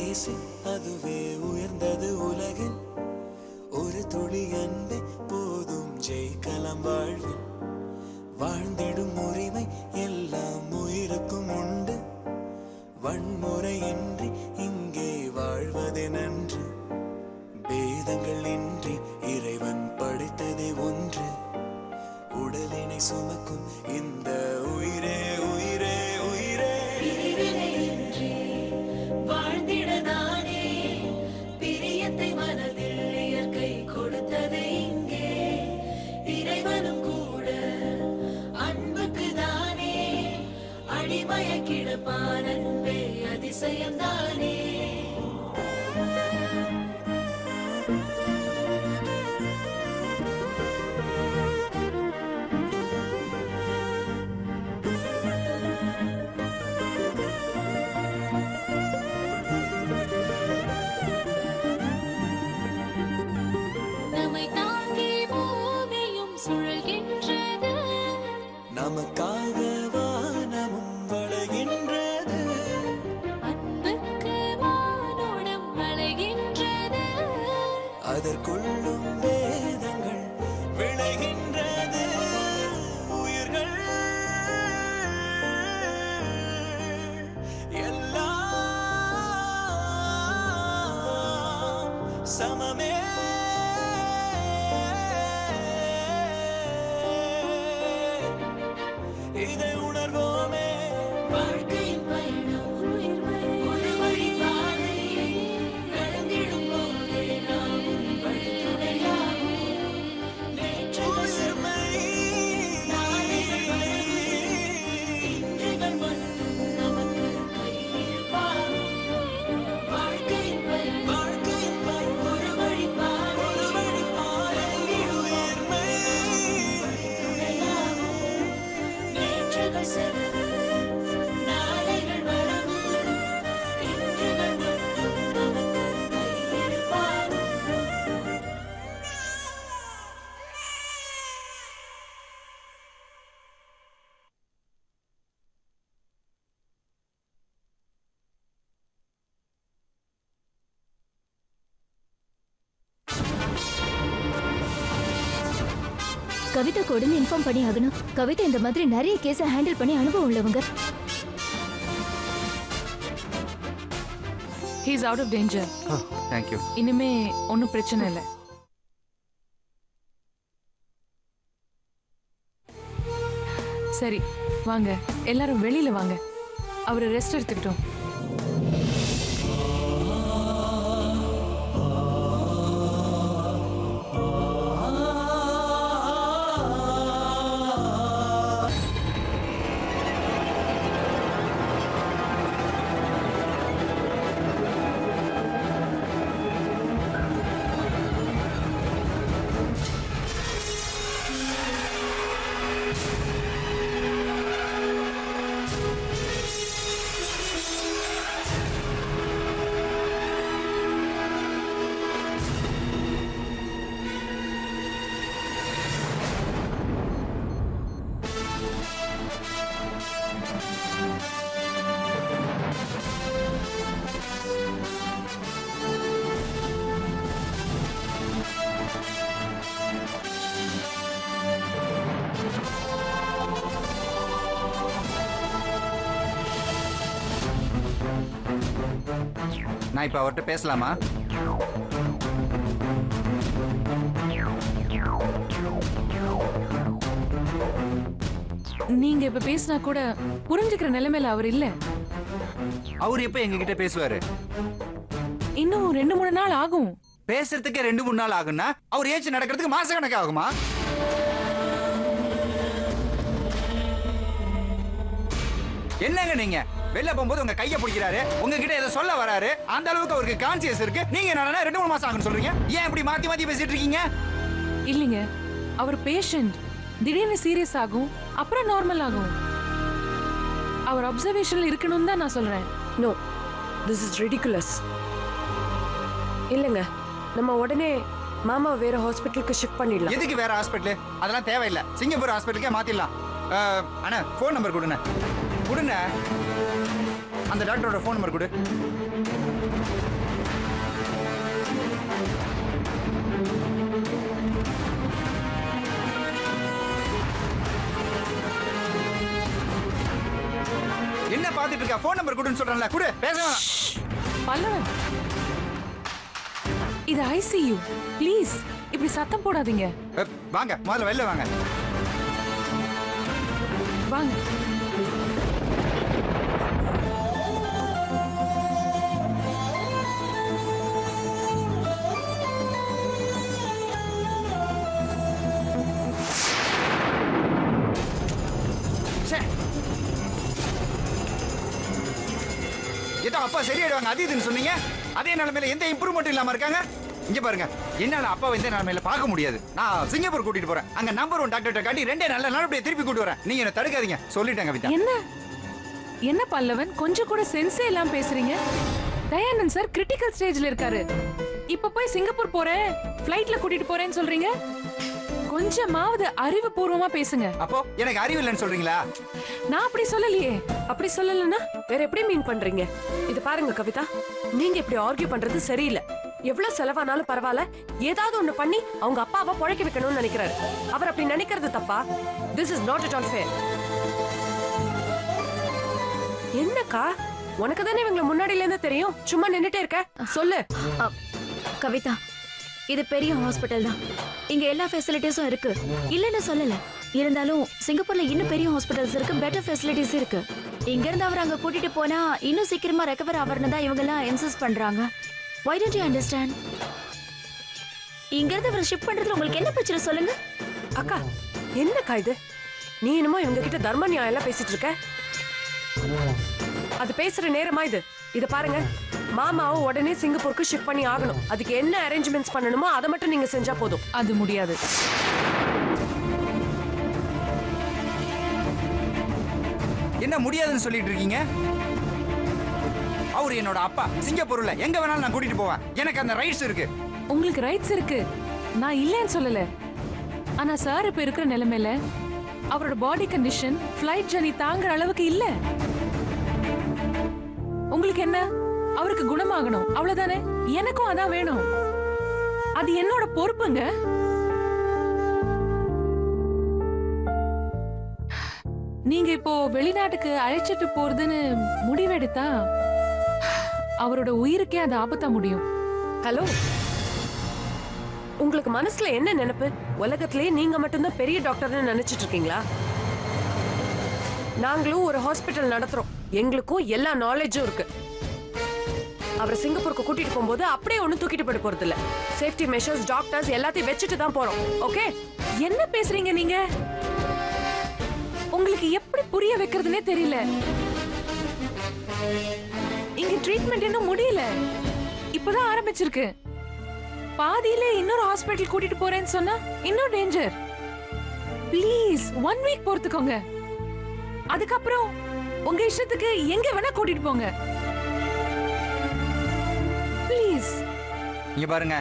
பேசி அதுவே உயர்ந்தது உலகில் ஒரு துளி அன்பே போதும் ஜெயிக்கலாம் வாழ்வில் வாழ்ந்திடும் உரிமை எல்லாம் உயிருக்கும் உண்டு வன்முறையின்றி இங்கே வாழ்வதே நன்று பேதங்கள் இன்றி இறைவன் படைத்ததே ஒன்று உடலினை சுமக்கும் இந்த உயிரே உயிரே உயிரே பிரிவினையின்றி வாழ்ந்திடதானே பிரியத்தை மனதில் இயற்கை கொடுத்தது இங்கே இறைவனும் கூட அன்புக்கு தானே அடிமைய கிடப்பான் அன்பே அதிசயம்தானே நமக்காக வானமும் வளைகின்றது அன்புக்கு வானோடம் வளைகின்றது அதற்குள்ளும் வேதங்கள் விளைகின்றது உயிர்கள் எல்லாம் சமமே இதை உணர்வோமே வாழ்க்கையின் பயணம் ஒரு வழி பாதை நடந்திடும் போதே நாம் வழித்துணையாகும் நேற்றுமை இன்றுகள் மட்டும் நமக்கு கையிருப்பாகும் வாழ்க்கையின் பயணம் ஒரு வழி பாதை உயிர்மை நேற்றுகள் செலவு நாளைகள் வரவு இன்றுகள் மட்டும் நமக்கு கையிருப்பாகும் கவிதா உடனே இன்ஃபார்ம் பண்ணி ஆகணும். கவிதா இந்த மாதிரி நிறைய கேஸை ஹேண்டில் பண்ணி அனுபவம் உள்ளவங்க. He is out of danger. Thank you. இனிமே ஒன்றும் பிரச்சனை இல்லை. சரி வாங்க எல்லாரும் வெளியில வாங்க. அவர் ரெஸ்ட் எடுத்துக்கிட்டோம். நான் இப்ப அவர்கிட்ட பேசலாமா? நீங்க இப்ப பேசினா கூட புரிஞ்சுக்கிற நிலைமையில அவர் இல்ல. அவர் எப்ப எங்க கிட்ட பேசுவாரு? இன்னும் 2-3 நாள் ஆகும். பேசுறதுக்கு 2-3 நாள் ஆகும்னா அவர் ஏச்சு நடக்கிறதுக்கு மாச கணக்கு ஆகுமா? என்னங்க நீங்க வெளில போகும்போது உங்க கையை பிடிக்கிறாரு, உங்ககிட்ட ஏதோ சொல்ல வராரு, அந்த அளவுக்கு அவருக்கு கான்சியஸ் இருக்கு. நீங்க என்னன்னா 2-3 மாசம் ஆகும்னு சொல்றீங்க. ஏன் இப்படி மாத்தி மாத்தி பேசிட்டு இருக்கீங்க? இல்லைங்க, அவர் பேஷண்ட். திடீர்னு சீரியஸ் ஆகும், அப்புறம் நார்மல் ஆகும். அவர் அப்சர்வேஷன்ல இருக்கணும்னு தான் நான் சொல்றேன். No, this is ridiculous. இல்லைங்க, நம்ம உடனே மாமா வேற ஹாஸ்பிட்டலுக்கு ஷிஃப்ட் பண்ணிடலாம். எதுக்கு வேற ஹாஸ்பிட்டல்? அதெல்லாம் தேவையில்லை. சிங்கப்பூர் ஹாஸ்பிட்டலுக்கே மாத்திடலாம். அண்ணா ஃபோன் நம்பர் கொடுங்க. அந்த டாக்டரோட ஃபோன் நம்பர் கொடு. என்ன பார்த்துட்டு இருக்க? ஃபோன் நம்பர் கொடுன்னு சொல்றேன்ல, கொடு. பேச வேணாம். பல்லவன், இது ஐசியூ. ப்ளீஸ் இப்படி சத்தம் போடாதீங்க. வாங்க, முதல்ல வெளில வாங்க. வாங்க. ஏதோ அப்பா சரியாயிடுவாங்க அது இதுன்னு சொன்னீங்க. அதே நிலைமையில எந்த இம்ப்ரூவ்மெண்ட் இல்லாம இருக்காங்க. இங்க பாருங்க, என்னால அப்பாவை எந்த நிலைமையில பார்க்க முடியாது. நான் சிங்கப்பூர் கூட்டிட்டு போறேன். அங்க நம்பர் 1 டாக்டர்கிட்ட காட்டி 2 நல்ல நல்லபடியா திருப்பி கூட்டு வரேன். நீங்க என்ன தடுக்காதீங்க, சொல்லிட்டேன் கவிதா. என்ன பல்லவன், கொஞ்சம் கூட சென்ஸே எல்லாம் பேசுறீங்க? தயானந்த் சார் கிரிட்டிக்கல் ஸ்டேஜ்ல இருக்காரு. இப்ப போய் சிங்கப்பூர் போறேன், ஃளைட்ல கூட்டிட்டு போறேன்னு சொல்றீங்க. கொஞ்சமாவது அறிவுபூர்வமா பேசுங்க. அப்போ எனக்கு அறிவு இல்லைன்னு சொல்றீங்களா? நான் அப்படி சொல்லலையே. அப்படி சொல்லலன்னா வேற எப்படி மீன் பண்றீங்க? இது பாருங்க கவிதா, நீங்க இப்படி ஆர்கியூ பண்றது சரியில்லை. எவ்வளவு செலவானாலும் பரவாயில்ல, ஏதாவது ஒண்ணு பண்ணி அவங்க அப்பாவை பொழைக்க வைக்கணும்னு நினைக்கிறாரு. அவர் அப்படி நினைக்கிறது தப்பா? This is not at all fair. என்னக்கா, உனக்கு தானே இவங்களை முன்னாடில இருந்து தெரியும், சும்மா நின்னுட்டே இருக்க, சொல்லு. கவிதா, இது பெரிய ஹாஸ்பிட்டல் தான். இங்க எல்லா ஃபெசிலிட்டிஸும் இருக்கு, இல்லன்னு சொல்லல. இருந்தாலும் சிங்கப்பூர்ல இன்னும் பெரிய ஹாஸ்பிட்டல்ஸ் இருக்கு, பெட்டர் ஃபெசிலிட்டிஸ் இருக்கு. இங்க இருந்து அவர் அங்க கூட்டிட்டு போனா இன்னும் சீக்கிரமா ரெக்கவர் ஆவறன்னு தான் இவங்க எல்லாம் இன்சிஸ்ட் பண்றாங்க. Why don't you understand? இங்க இருந்து அவரை ஷிஃப்ட் பண்றதுல உங்களுக்கு என்ன பிரச்சனை சொல்லுங்க? அக்கா, என்னக்கா இது? நீ என்னமோ இவங்க கிட்ட தர்ம நியாயம் எல்லாம் பேசிட்டு இருக்க. அது பேசுற நேரமா இது? இத பாருங்க, மாமாவை உடனே சிங்கப்பூருக்கு ஷிஃப்ட் பண்ணி ஆகணும். அதுக்கு என்ன அரேஞ்ச்மெண்ட்ஸ் பண்ணணுமோ அதை மட்டும் நீங்க செஞ்சா போதும். அது முடியாது. என்ன முடியாதுன்னு சொல்லிட்டு இருக்கீங்க? அவர் என்னோட அப்பா. சிங்கப்பூர்ல எங்க வேணாலும் நான் கூட்டிட்டு போவேன். எனக்கு அந்த ரைட்ஸ் இருக்கு. உங்களுக்கு ரைட்ஸ் இருக்கு, நான் இல்லைன்னு சொல்லல. ஆனா சார் இப்ப இருக்கிற நிலைமையில அவரோட பாடி கண்டிஷன் ஃளைட் ஜர்னி தாங்குற அளவுக்கு இல்ல. உங்களுக்கு என்ன, அவருக்கு குணமாகணும் அவ்வளவுதானே. எனக்கும் அதான் வேணும். அது என்னோட பொறுப்புங்க. நீங்க இப்போ வெளிநாட்டுக்கு அழைச்சிட்டு போறதுன்னு முடிவெடுத்தா அவரோட உயிருக்கே அது ஆபத்தா முடியும். ஹலோ, உங்களுக்கு மனசுல என்ன நினைப்பு? உலகத்திலேயே நீங்க மட்டும்தான் பெரிய டாக்டர்னு நினைச்சிட்டு இருக்கீங்களா? நாங்களும் ஒரு ஹாஸ்பிட்டல் நடத்துறோம், எங்களுக்கும் எல்லா நாலேஜும் இருக்கு. அவரை சிங்கப்பூருக்கு கூட்டிட்டு போகும்போது அப்படியே ஒண்ணும் தூக்கிட்டு போயிட போறது இல்ல. சேஃப்டி மெஷர்ஸ், டாக்டர்ஸ் எல்லாத்தையும் வச்சுட்டு தான் போறோம். ஓகே? என்ன பேசுறீங்க நீங்க? உங்களுக்கு எப்படி புரிய வைக்கிறதுனே தெரியல. இங்க ட்ரீட்மெண்ட் இன்னும் முடியல, இப்பதான் ஆரம்பிச்சிருக்கு. பாதியில இன்னொரு ஹாஸ்பிட்டல் கூட்டிட்டு போறேன்னு சொன்னா இன்னும் டேஞ்சர். Please 1 week பொறுத்துக்கோங்க. அதுக்கப்புறம் உங்க இஷ்டத்துக்கு எங்க வேணா கூட்டிட்டு போங்க. ப்ளீஸ். இங்க பாருங்க,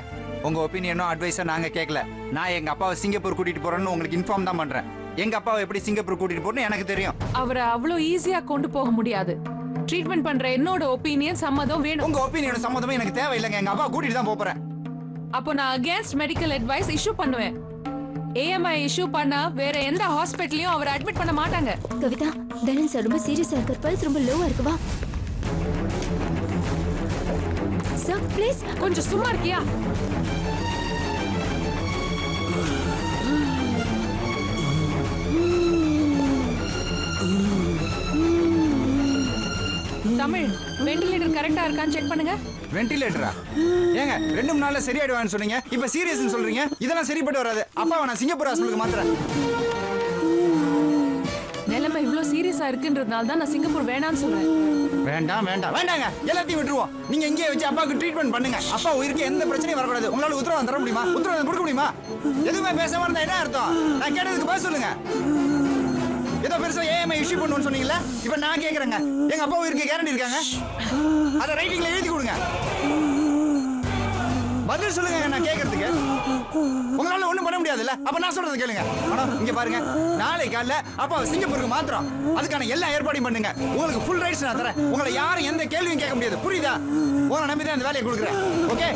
உங்க ஒப்பீனியனோ அட்வைஸோ நாங்க கேட்கல. நான் எங்க அப்பாவை சிங்கப்பூர் கூட்டிட்டு போறேன்னு உங்களுக்கு இன்ஃபார்ம் தான் பண்றேன். எங்க அப்பாவை எப்படி சிங்கப்பூர் கூட்டிட்டு போறேன்னு எனக்கு தெரியும். அவரை அவ்வளவு ஈஸியா கொண்டு போக முடியாது. ட்ரீட்மெண்ட் பண்ற என்னோட ஒப்பீனியன் சம்மதம் வேணும். உங்க ஒப்பீனியனோட சம்மதமே எனக்கு தேவையில்லைங்க. எங்க அப்பா கூட்டிட்டு தான் போறேன். அப்போ நான் அகைன்ஸ்ட் மெடிக்கல் அட்வைஸ் இஷ்யூ பண்ணுவேன். AMI இஷ்யூ பண்ணா வேற எந்த ஹாஸ்பிட்டலையும் அவரை அட்மிட் பண்ண மாட்டாங்க. கவிதா, தனன் சார் ரொம்ப சீரியஸா இருக்கார். பல்ஸ் ரொம்ப லோவா இருக்கு. வா சார், ப்ளீஸ். கொஞ்சம் சும்மா இருக்கியா? தமிழ், வெண்டிலேட்டர் கரெக்டா இருக்கான்னு செக் பண்ணுங்க. வென்டிலேட்டரா? ஏங்க 2 3 நாள்ல சரியாயிடுவான்னு சொன்னீங்க, இப்ப சீரியஸ்னு சொல்றீங்க. இதெல்லாம் சரிப்பட்டு வராது. அப்பாவை நான் சிங்கப்பூர் ஹாஸ்பிட்டலுக்கு மாத்துறேன். நிலைமை இவ்ளோ சீரியஸா இருக்குன்றதுனால தான் நான் சிங்கப்பூர் வேணாம்னு சொல்றேன். வேண்டாம் வேண்டாம் வேண்டாங்க, எல்லாத்தையும் விட்டுருவோம். நீங்க இங்கேயே வச்சு அப்பாவுக்கு ட்ரீட்மெண்ட் பண்ணுங்க. அப்பா உயிருக்கு எந்த பிரச்சனையும் வரக்கூடாது. உங்களால உத்தரவாதம் தர முடியுமா? உத்தரவாதம் கொடுக்க முடியுமா? எதுவுமே பேசாம இருந்தா என்ன அர்த்தம்? நான் கேட்டதுக்கு பதில் சொல்லுங்க. ஏதோ பெருசா AMI இஷ்யூ பண்ணுன்னு சொன்னீங்கல்ல, இப்ப நான் கேக்குறேங்க. எங்க அப்பா உயிருக்கு கேரண்டி இருக்காங்க, அதை ரைட்டிங்ல எழுதி கொடுங்க. பதில் சொல்லுங்க நான் கேட்கறதுக்கு. உங்களால ஒண்ணும் பண்ண முடியாதுல்ல. அப்ப நான் சொல்றது கேளுங்க. மேடம் இங்க பாருங்க, நாளை காலைல அப்பா சிங்கப்பூருக்கு மாத்திரம் அதுக்கான எல்லா ஏற்பாடையும் பண்ணுங்க. உங்களுக்கு ஃபுல் ரைட்ஸ் நான் தரேன். உங்களை யாரும் எந்த கேள்வியும் கேட்க முடியாது. புரியுதா? உங்களை நம்பி தான் இந்த வேலையை கொடுக்குறேன். ஓகே?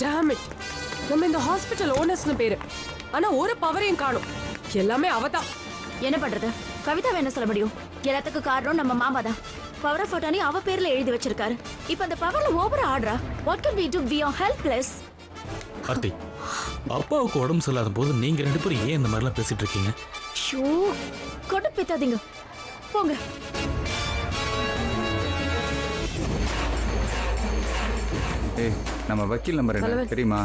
Damn it. நம்ம இந்த ஹாஸ்பிடல் ஓனர்ஸ்னு பேரு, ஆனா ஒரு பவரையும் காணும். எல்லாமே அவதான். என்ன பண்றது? கவிதாவை என்ன சொல்ல முடியும்? எல்லாத்துக்கும் காரணம் நம்ம மாமா தான். பவர் ஆஃப் அட்டார்னி அவ பேர்ல எழுதி வச்சிருக்காரு. இப்போ அந்த பவர்ல ஓவரா ஆடுறா. What can we do? We are helpless. Aarthi, அப்பாவுக்கு உடம்பு சரியில்லாத போது நீங்க ரெண்டு பேரும் ஏன் இந்த மாதிரிலாம் பேசிட்டு இருக்கீங்க? ஷோ, கொண்டு பேத்தாதீங்க. போங்க. ஏய், நம்ம வக்கீல் நம்பர் என்ன தெரியுமா?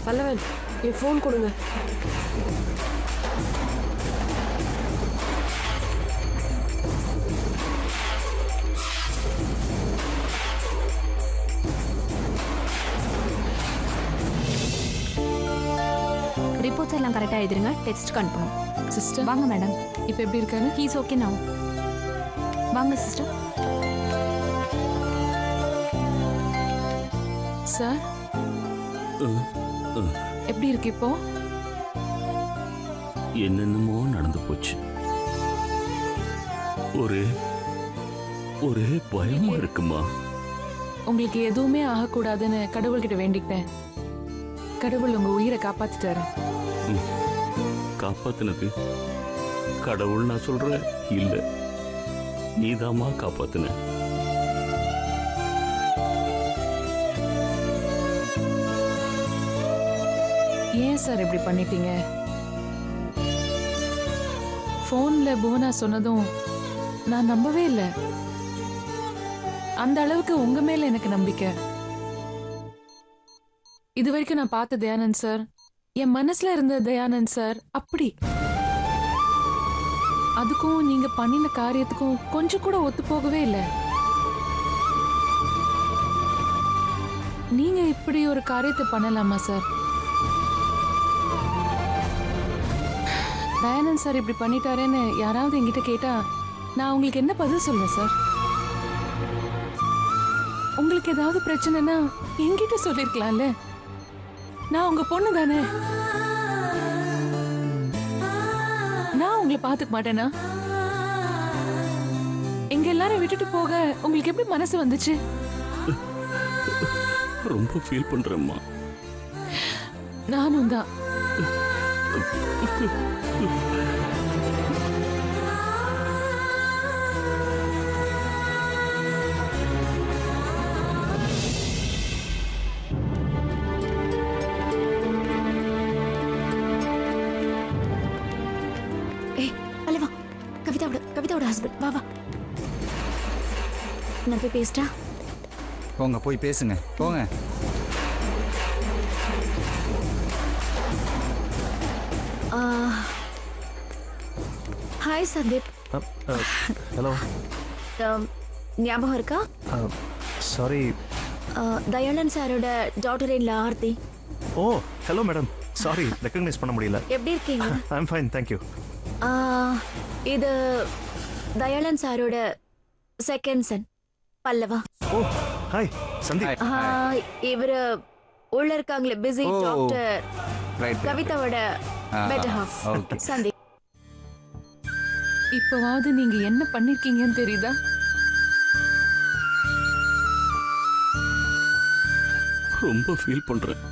பல்லவன், என் ஃபோன் கொடுங்க. ரிப்போர்ட்ஸ் எல்லாம் கரெக்டா எழுதிருங்க. Test confirm. சிஸ்டர் வாங்க மேடம். இப்போ எப்படி இருக்காரு? ஹீஸ் ஓகே நவ. வாங்க சிஸ்டர். சார் எப்படி இருக்கு இப்போ? என்னென்னமோ நடந்து போச்சு. ஒரே பயமா இருக்குமா? உங்களுக்கு எதுவுமே ஆகக்கூடாதுன்னு கடவுள்கிட்ட வேண்டிக்கிட்டேன். கடவுள் உங்க உயிரை காப்பாத்திட்டாரு. காப்பாத்தினது கடவுள் நான் சொல்றேன் இல்ல, நீதாமா காப்பாத்தின. ஏன் சார் இப்படி பண்ணிட்டீங்க? போன்ல புவனா சொன்னதும் நான் நம்பவே இல்லை. அந்த அளவுக்கு உங்க மேல எனக்கு நம்பிக்கை. இது வரைக்கும் நான் பார்த்த தயானந்த் சார், என் மனசுல இருந்த தயானந்த் சார் அப்படி. அதுக்கும் நீங்க பண்ணின காரியத்துக்கும் கொஞ்சம் கூட ஒத்து போகவே இல்லை. நீங்க இப்படி ஒரு காரியத்தை பண்ணலாமா சார்? தயானந்த் சார் இப்படி பண்ணிட்டாரேன்னு யாராவது என்கிட்ட கேட்டா நான் உங்களுக்கு என்ன பதில் சொல்லுவேன் சார்? உங்களுக்கு ஏதாவது பிரச்சனைனா என்கிட்ட சொல்லிருக்கலாம்ல. நான் உங்க பொண்ணு தானே. நான் உங்களை பாத்துக்க மாட்டேனா? எங்க எல்லாரும் விட்டுட்டு போக உங்களுக்கு எப்படி மனசு வந்துச்சு? ரொம்ப ஃபீல் பண்றேம்மா. நானும் தான். கவிதாவோட ஹஸ்பண்ட். வா வா, நான் போய் பேசிட்டா? போங்க, போய் பேசுங்க, போங்க. ஹாய் சந்தீப். ஹலோ. ஞாபகம் இருக்கா? சாரி. தயானந்த் சாரோட daughter in law Aarti. Oh hello madam, sorry recognise பண்ண முடியல. எப்படி இருக்கீங்க? I am fine, thank you. இது தயானந்த் சாரோட second son Pallava. Oh hi Sandeep. இவரு உள்ள இருக்காங்களே பிஸி டாக்டர் ரைட். கவிதாவோட பெட்டர் ஹாஃப் சந்தீப். இப்போவாவது நீங்க என்ன பண்ணிருக்கீங்கன்னு தெரியுதா? ரொம்ப ஃபீல் பண்றேன்.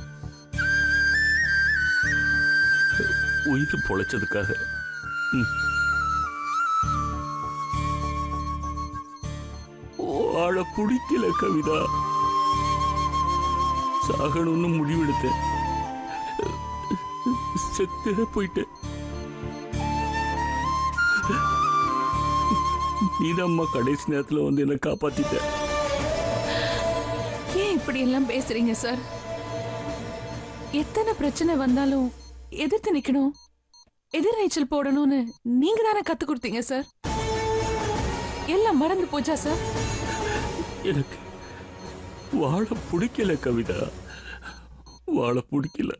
உயிர் பொழைச்சதுக்காக. வாழ பிடிக்கல கவிதா. சாகணும்னு முடிவெடுத்தேன். செத்தே போயிட்டேன். நீதாம்மா கடைசி நேரத்துல வந்து என்ன காப்பாத்திட்ட. ஏன் இப்படி எல்லாம் பேசுறீங்க சார்? எத்தனை பிரச்சனை வந்தாலும் எதிர்த்து நிக்கணும், எதிர்நீச்சல் போடணும்னு நீங்க தானே கத்து கொடுத்தீங்க சார். எல்லாம் மறந்து போச்சா சார்? எனக்கு வாழ பிடிக்கல கவிதா, வாழ பிடிக்கல.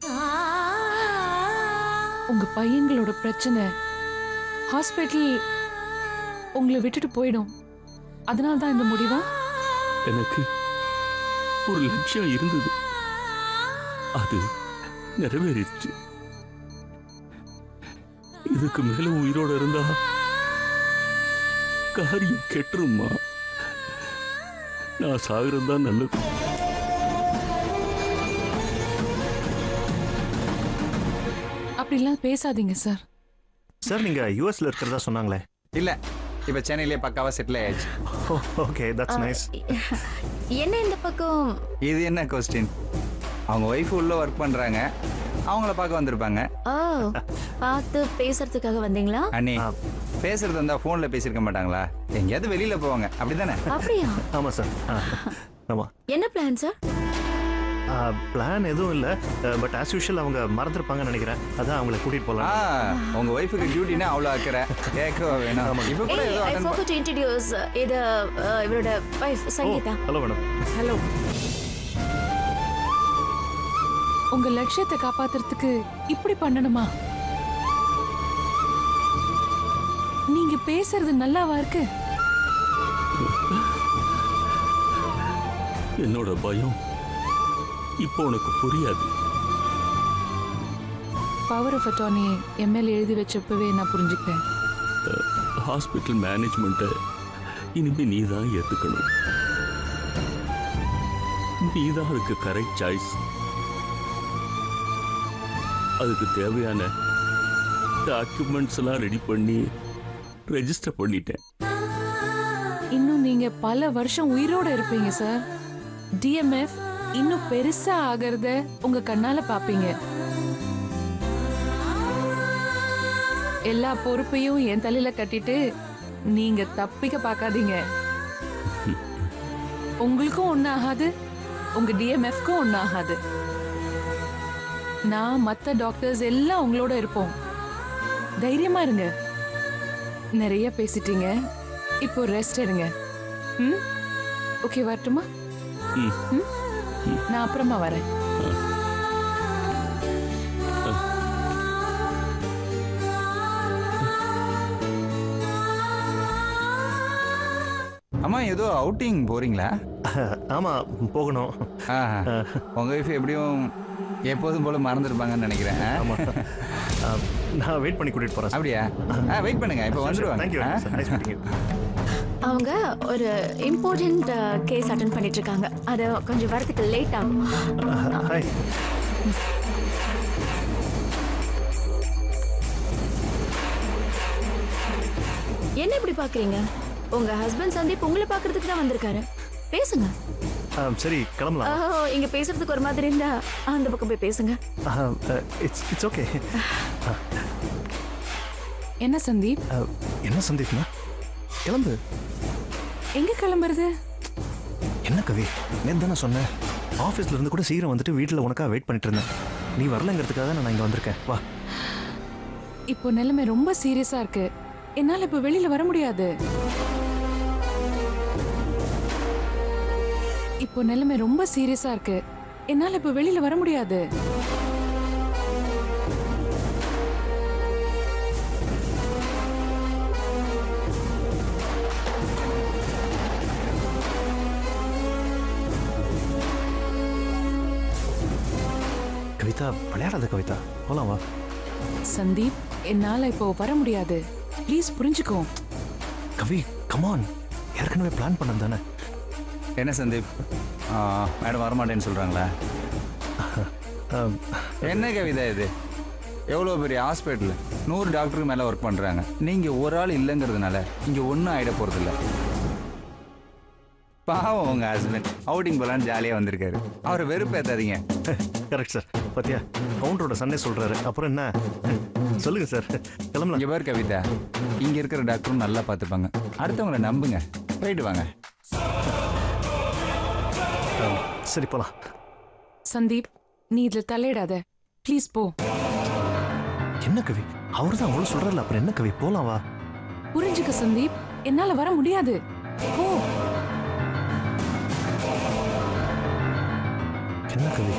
உங்க பையங்களோட பிரச்சனை ஹாஸ்பிட்டல் உங்களை விட்டுட்டு போயிடும், அதனால தான் இந்த முடிவா? எனக்கு ஒரு லட்சியம் இருந்தது, அது நிறைவேறிடுச்சு. இதுக்கு மேல உயிரோட இருந்தா காரியம் கெட்டுருமா. நான் சாகிறது தான் நல்லது. அப்படிலாம் பேசாதீங்க சார். சார் நீங்க யூஎஸ்ல இருக்கிறதா சொன்னாங்களே? இல்ல, இப்ப சென்னையிலே பக்காவா செட்டில் ஆயிடுச்சு. Okay, that's nice. என்ன இந்த பக்கம்? இது என்ன கொஸ்டின்? அவங்க ஒய்ஃப் உள்ள ஒர்க் பண்றாங்க, அவங்கள பார்க்க வந்திருப்பாங்க. ஓ, பார்த்து பேசுறதுக்காக வந்தீங்களா? அண்ணி, பேசுறது இருந்தா போன்ல பேசியிருக்க மாட்டாங்களா? எங்கேயாவது வெளியில போவாங்க, அப்படிதானே? அப்படியா? ஆமா சார். ஆமா. என்ன பிளான் சார்? பிளான் எதுவும் இல்ல, பட் ஆஸ் யூஷுவல் அவங்க மறந்துருப்பாங்கன்னு நினைக்கிறேன், அதான் அவங்கள கூட்டிட்டு போலாம். உங்க ஒய்ஃபுக்கு டியூட்டினா அவ்வளோ ஆக்குற கேட்க வேணாம். இப்போ கூட ஏதோ I forgot to introduce இது இவரோட wife Sangeetha. Hello madam. Hello. உங்க லட்சியத்தை காப்பாத்துறதுக்கு இப்படி பண்ணணுமா? நீங்க பேசுறது நல்லாவா இருக்கு? என்னோட பயம் இப்போ உனக்கு புரியாது. பவர் ஆஃப் அட்டார்னி எம்எல்ஏ எழுதி வச்சப்பவே நான் புரிஞ்சுக்கிட்டேன். ஹாஸ்பிட்டல் மேனேஜ்மெண்ட்டை இனிமே நீ தான் ஏற்றுக்கணும். நீ தான் அதுக்கு கரெக்ட் சாய்ஸ். அதுக்கு தேவையான டாக்குமெண்ட்ஸ் எல்லாம் ரெடி பண்ணி ரெஜிஸ்டர் பண்ணிட்டேன். இன்னும் நீங்க பல வருஷம் உயிரோட இருப்பீங்க சார். டிஎம்எஃப் இன்னும் பெருசா ஆகிறத உங்க கண்ணால பாப்பீங்க. எல்லா பொறுப்பையும் என் தலையில கட்டிட்டு நீங்க தப்பிக்க பார்க்காதீங்க. உங்களுக்கும் ஒன்னும் ஆகாது, உங்க டிஎம்எஃப்க்கும் ஒன்னும் ஆகாது. நான் மத்த டாக்டர்ஸ் எல்லாம் உங்களோட இருப்போம். தைரியமா இருங்க. நிறைய பேசிட்டீங்க, இப்போ ரெஸ்ட் எடுங்க. ஓகே, வரட்டுமா? நான் அப்புறமா வரேன். அம்மா, ஏதோ அவுட்டிங் போறீங்களா? ஆமா, போகணும். உங்க ஒய்ஃப் எப்படியும் எப்போதும் போல மறந்துருப்பாங்கன்னு நினைக்கிறேன். ஆமா, நான் வெயிட் பண்ணி கூட்டிட்டு போறேன். அப்படியா? வெயிட் பண்ணுங்க, இப்போ வந்துடுவாங்க. Thank you sir, nice meeting you. அவங்க ஒரு இம்பார்ட்டன்ட் கேஸ் அட்டெண்ட் பண்ணிட்டு இருக்காங்க, அது கொஞ்சம் வரதுக்கு லேட் ஆகும். ஹாய். என்ன இப்படி பாக்குறீங்க? உங்க ஹஸ்பண்ட் சந்தீப் உங்களை பாக்குறதுக்கு தான் வந்திருக்காரு. பேசுங்க. சரி, கிளம்பலாம். இங்க பேசுறதுக்கு ஒரு மாதிரி இருந்தா அந்த பக்கம் போய் பேசுங்க. It's okay. என்ன சந்தீப்? என்ன சந்தீப்னா? கிளம்பு. எங்க கிளம்புறது? என்ன கவி, நேத்து தானே சொன்னேன், ஆஃபீஸ்ல இருந்து கூட சீக்கிரம் வந்துட்டு வீட்டில் உனக்காக வெயிட் பண்ணிட்டு இருந்தேன். நீ வரலங்கிறதுக்காக நான் இங்கே வந்திருக்கேன். வா. இப்போ நிலைமை ரொம்ப சீரியஸா இருக்கு, என்னால இப்போ வெளியில வர முடியாது. இப்போ நிலைமை ரொம்ப சீரியஸா இருக்கு, என்னால இப்போ வெளியில வர முடியாது. கவிதா, விளையாடாத கவிதா, போலாம் வா. சந்தீப், என்னால இப்போ வர முடியாது, ப்ளீஸ் புரிஞ்சுக்கோ. கவி, கமான், ஏற்கனவே பிளான் பண்ணது தானே. என்ன சந்தீப், மேடம் வரமாட்டேன்னு சொல்றாங்களா? என்ன கவிதா இது? எவ்வளோ பெரிய ஹாஸ்பிட்டல், 100 டாக்டருக்கு மேலே ஒர்க் பண்ணுறாங்க. நீங்கள் ஒரு ஆள் இல்லைங்கிறதுனால இங்கே ஒன்றும் ஆகிட போகிறதில்ல. பாவம் உங்க ஹஸ்பண்ட் அவுட்டிங் போலான்னு ஜாலியா வந்திருக்காரு. அவரை வெறுப்பேத்தாதீங்க. Correct sir. பாத்தியா கவுண்டரோட சன்னே சொல்றாரு. அப்புறம் என்ன சொல்லுங்க சார், கிளம்பலாம். இங்க பாரு கவிதா, இங்க இருக்கிற டாக்டரும் நல்லா பார்த்துப்பாங்க. அடுத்தவங்களை நம்புங்க. போயிட்டு வாங்க. சரி போலாம். சந்தீப், நீ இதுல தலையிடாத ப்ளீஸ் போ. என்ன கவி, அவரு தான் அவ்வளவு சொல்றாருல, அப்புறம் என்ன கவி, போலாம் வா. புரிஞ்சுக்க சந்தீப், என்னால வர முடியாது. போ. என்ன கவி,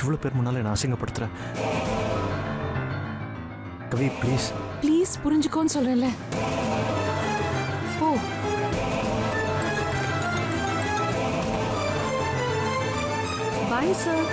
இவ்வளவு பேர் முன்னால என்ன அசிங்கப்படுத்துற? கவி ப்ளீஸ். ப்ளீஸ் புரிஞ்சுக்கோன்னு சொல்றேன்ல. போ. Bye sir.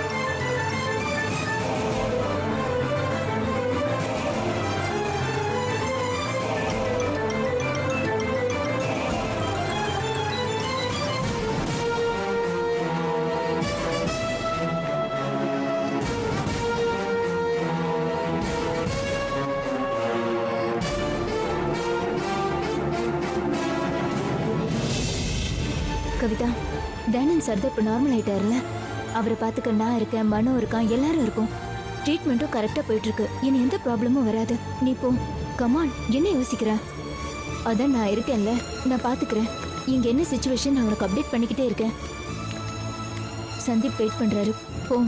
Kavitha, Dayanand sir தான் இப்போ நார்மல் ஆயிட்டாருல. அவரை பார்த்துக்க நான் இருக்கேன், மனோ இருக்கான், எல்லாரும் இருக்கும். ட்ரீட்மெண்ட்டும் கரெக்டாக போயிட்டு இருக்கு. இனி எந்த ப்ராப்ளமும் வராது. நீ போ. கமான், என்ன யோசிக்கிற? அதான் நான் இருக்கேன்ல, நான் பார்த்துக்கிறேன். இங்க என்ன சிச்சுவேஷன் நான் உனக்கு அப்டேட் பண்ணிக்கிட்டே இருக்கேன். சந்தீப் வெயிட் பண்றாரு. போ.